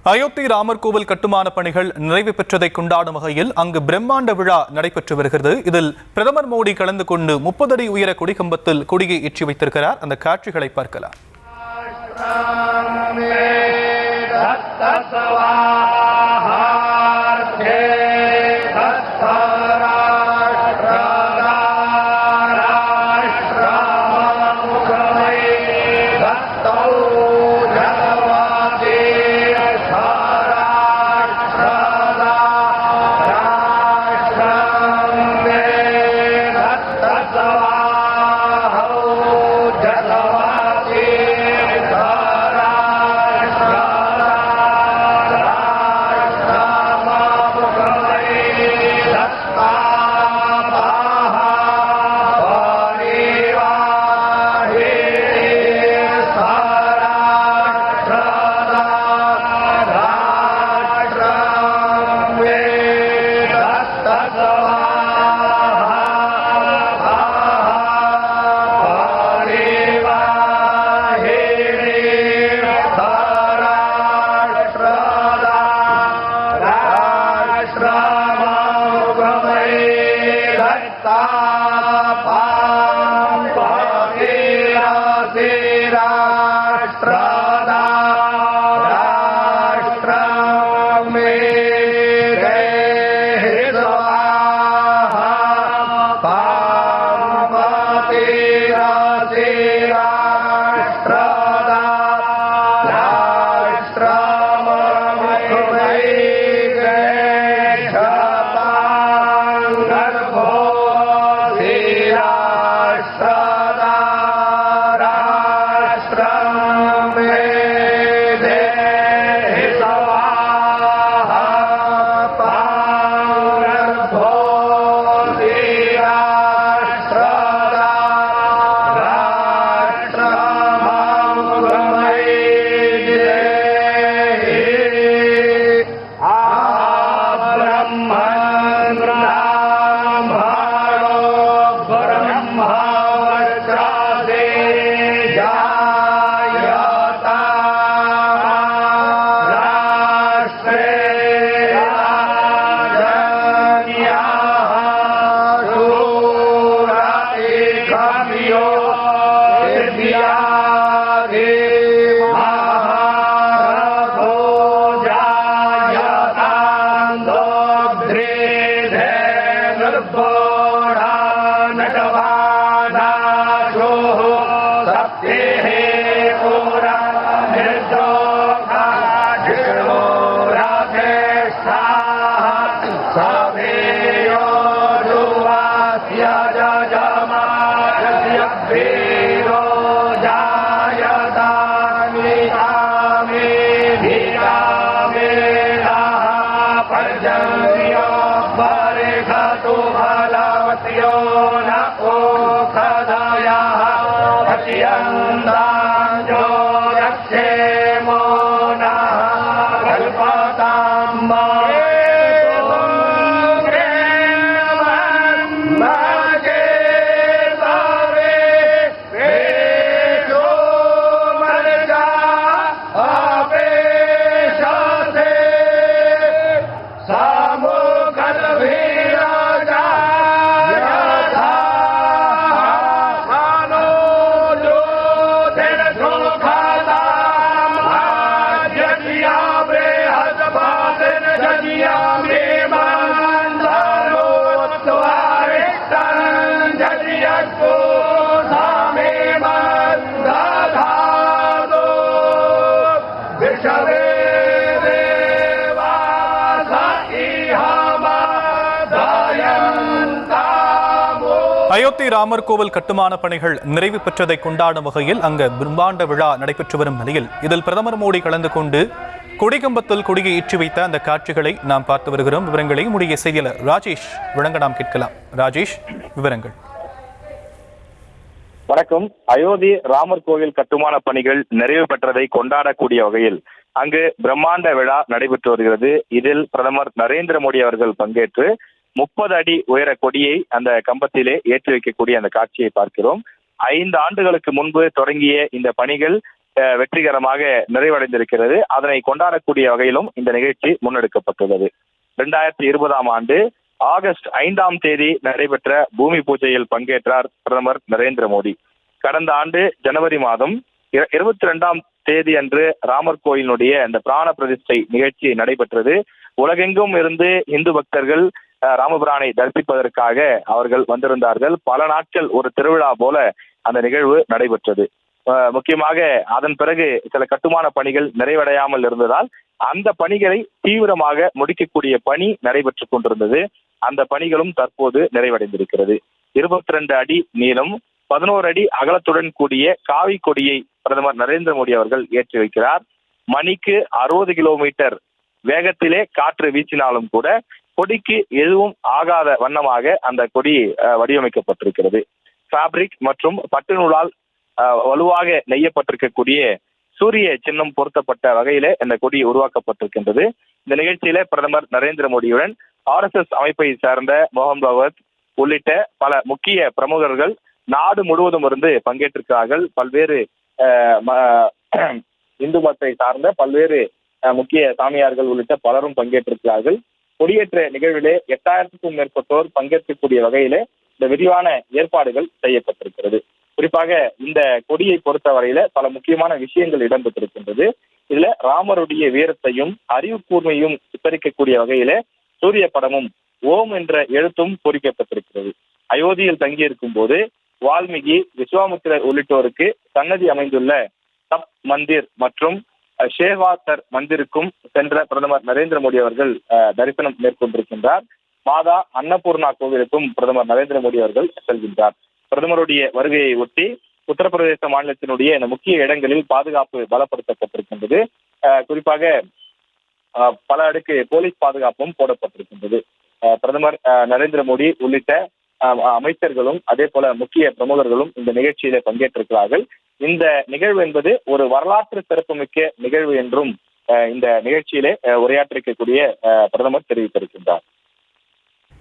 அயோத்தி ராமர் கோவில் கட்டுமான பணிகள் நிறைவு பெற்றதை கொண்டாடும் வகையில் அங்கு பிரம்மாண்ட விழா நடைபெற்று வருகிறது. இதில் பிரதமர் மோடி கலந்து கொண்டு 30 அடி உயர கொடிக்கம்பத்தில் கொடியை ஏற்றி வைத்திருக்கிறார். அந்த காட்சிகளை பார்க்கலாம். அயோத்தி ராமர் கோவில் கட்டுமான பணிகள் நிறைவு பெற்றதை கொண்டாடும் வகையில் அங்கு பிரம்மாண்ட விழா நடைபெற்று வரும் நிலையில் இதில் பிரதமர் மோடி கலந்து கொண்டு கொடிக்கம்பத்தில் கொடியை ஏற்றி வைத்த அந்த காட்சிகளை நாம் பார்த்து வருகிறோம். விவரங்களை முடிய செய்தியாளர் ராஜேஷ் வழங்க நாம் கேட்கலாம். ராஜேஷ், விவரங்கள். வணக்கம். அயோத்தி ராமர் கோவில் கட்டுமான பணிகள் நிறைவு பெற்றதை கொண்டாடக்கூடிய வகையில் அங்கு பிரம்மாண்ட விழா நடைபெற்று வருகிறது. இதில் பிரதமர் நரேந்திர மோடி அவர்கள் பங்கேற்று 30 அடி உயர கொடியை அந்த கம்பத்திலே ஏற்றி வைக்கக்கூடிய அந்த காட்சியை பார்க்கிறோம். 5 ஆண்டுகளுக்கு முன்பு தொடங்கிய இந்த பணிகள் வெற்றிகரமாக நிறைவடைந்திருக்கிறது. அதனை கொண்டாடக்கூடிய வகையிலும் இந்த நிகழ்ச்சி முன்னெடுக்கப்பட்டுள்ளது. 2020 ஆண்டு ஆகஸ்ட் 5 நடைபெற்ற பூமி பூஜையில் பங்கேற்றார் பிரதமர் நரேந்திர மோடி. கடந்த ஆண்டு ஜனவரி மாதம் 22 அன்று ராமர் கோயிலினுடைய அந்த பிராண பிரதிஷ்டை நிகழ்ச்சி நடைபெற்றது. உலகெங்கும் இருந்து இந்து பக்தர்கள் ராமபிரானை தரிசிப்பதற்காக அவர்கள் வந்திருந்தார்கள். பல நாட்கள் ஒரு திருவிழா போல அந்த நிகழ்வு நடைபெற்றது. முக்கியமாக அதன் பிறகு சில கட்டுமான பணிகள் நிறைவடையாமல் இருந்ததால் அந்த பணிகளை தீவிரமாக முடிக்கக்கூடிய பணி நடைபெற்றுக் கொண்டிருந்தது. அந்த பணிகளும் தற்போது நிறைவடைந்திருக்கிறது. 22 அடி நீளம், 11 அடி அகலத்துடன் கூடிய காவி கொடியை பிரதமர் நரேந்திர மோடி அவர்கள் ஏற்றி வைக்கிறார். மணிக்கு 60 கிலோமீட்டர் வேகத்திலே காற்று வீசினாலும் கூட கொடிக்கு எதுவும் ஆகாத வண்ணமாக அந்த கொடி வடிவமைக்கப்பட்டிருக்கிறது. ஃபேப்ரிக் மற்றும் பட்டு நூலால் வலுவாக நெய்யப்பட்டிருக்கக்கூடிய சூரிய சின்னம் பொருத்தப்பட்ட வகையிலே இந்த கொடி உருவாக்கப்பட்டிருக்கின்றது. இந்த நிகழ்ச்சியில பிரதமர் நரேந்திர மோடியுடன் RSS அமைப்பை சார்ந்த மோகன் பகவத் உள்ளிட்ட பல முக்கிய பிரமுகர்கள் நாடு முழுவதும் இருந்து பங்கேற்றிருக்கிறார்கள். பல்வேறு இந்து மதத்தை சார்ந்த பல்வேறு முக்கிய சாமியார்கள் உள்ளிட்ட பலரும் பங்கேற்றிருக்கிறார்கள். கொடியேற்ற நிகழ்விலே 8000க்கும் மேற்பட்டோர் பங்கேற்கக்கூடிய வகையிலே இந்த விரிவான ஏற்பாடுகள் செய்யப்பட்டிருக்கிறது. குறிப்பாக இந்த கொடியை பொறுத்தவரையில பல முக்கியமான விஷயங்கள் இடம்பெற்றிருக்கின்றது. இதுல ராமருடைய வீரத்தையும் அறிவு கூர்மையும் சித்தரிக்கக்கூடிய வகையில சூரிய படமும் ஓம் என்ற எழுத்தும் பொறிக்கப்பட்டிருக்கிறது. அயோத்தியில் தங்கியிருக்கும் போது வால்மீகி, விஸ்வாமித்திரர் உள்ளிட்டோருக்கு சன்னதி அமைந்துள்ள சப் மந்திர் மற்றும் ஷேவாத்தர் மந்திருக்கும் சென்ற பிரதமர் நரேந்திர மோடி அவர்கள் தரிசனம் மேற்கொண்டிருக்கின்றார். மாதா அன்னபூர்ணா கோவிலுக்கும் பிரதமர் நரேந்திர மோடி அவர்கள் செல்கின்றார். பிரதமருடைய வருகையை ஒட்டி உத்தரப்பிரதேச மாநிலத்தினுடைய இந்த முக்கிய இடங்களில் பாதுகாப்பு பலப்படுத்தப்பட்டிருக்கின்றது. குறிப்பாக பல அடுக்கு போலீஸ் பாதுகாப்பும் போடப்பட்டிருக்கின்றது. பிரதமர் நரேந்திர மோடி உள்ளிட்ட அமைச்சர்களும் அதே போல முக்கிய பிரமுகர்களும் இந்த நிகழ்ச்சியில பங்கேற்றிருக்கிறார்கள். இந்த நிகழ்வு என்பது ஒரு வரலாற்று சிறப்புமிக்க நிகழ்வு என்றும் இந்த நிகழ்ச்சியிலே உரையாற்றிருக்கக்கூடிய பிரதமர் தெரிவித்திருக்கின்றார்.